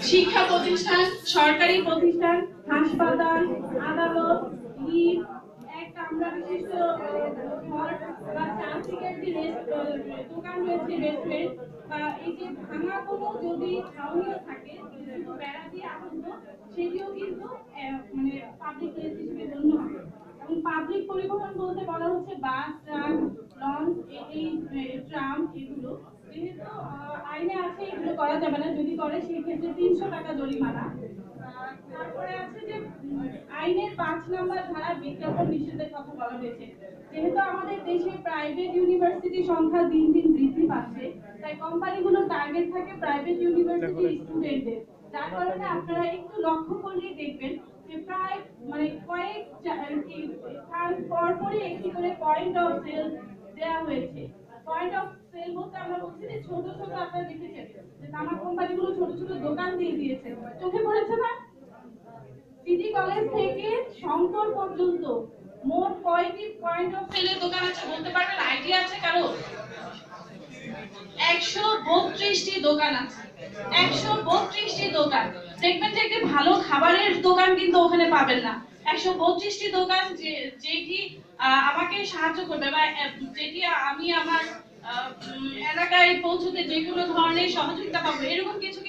শিক্ষা প্রতিষ্ঠান, সরকারি প্রতিষ্ঠান, হাসপাতাল, আদালত, লিফট, একটা আমরা বিশিষ্ট ঘর বা চারদিকে একটি দোকান রয়েছে, রেস্টুরেন্ট বা এই যে ভাঙা কোনো যদি ছাউনিও থাকে শুধু বেড়া দিয়ে আবদ্ধ, সেটিও কিন্তু মানে পাবলিক প্লেস হিসেবে গণ্য হবে। এবং পাবলিক পরিবহন বলতে বলা হচ্ছে বাস, ট্রাক, লঞ্চ, এই ট্রাম, এগুলো যেহেতু আইনে আছে এগুলো করা যাবে না, যদি করে সেই ক্ষেত্রে ৩০০ টাকা জরিমানা। তারপরে আছে যে আইনের ৫ নম্বর ধারা বিজ্ঞাপন নিষেধের কথা বলা হয়েছে। যেহেতু আমাদের দেশে প্রাইভেট ইউনিভার্সিটি সংখ্যা দিন দিন বৃদ্ধি পাচ্ছে, তাই কোম্পানিগুলো টার্গেট থাকে প্রাইভেট ইউনিভার্সিটি স্টুডেন্টদের। যার কারণে আপনারা একটু লক্ষ্য করলেই দেখবেন যে প্রায় মানে কয়েক স্থান পরপরই একটি করে পয়েন্ট অফ সেল দেওয়া হয়েছে। পয়েন্ট অফ সেল বলতে আমরা বলছি যে ছোট ছোট আপনারা দেখেছেন যে তামাক কোম্পানিগুলো ছোট ছোট দোকান দিয়ে দিয়েছে, চোখে পড়েছে না? সিটি কলেজ থেকে শঙ্কর পর্যন্ত মোট কয়টি পয়েন্ট অফ সেলের দোকান আছে বলতে পারবেন? আইডিয়া আছে কারো? ১৩২টি দোকান আছে। ১৩২টি দোকান। দেখবেন যে একটি ভালো খাবারের দোকান কিন্তু ওখানে পাবেন না। ১৩২টি দোকান যেটি আমাকে সাহায্য করবে বা যেটি আমি আমার এলাকায় পৌঁছতে যে কোনো ধরনের সহযোগিতা পাবো, এরকম কিছু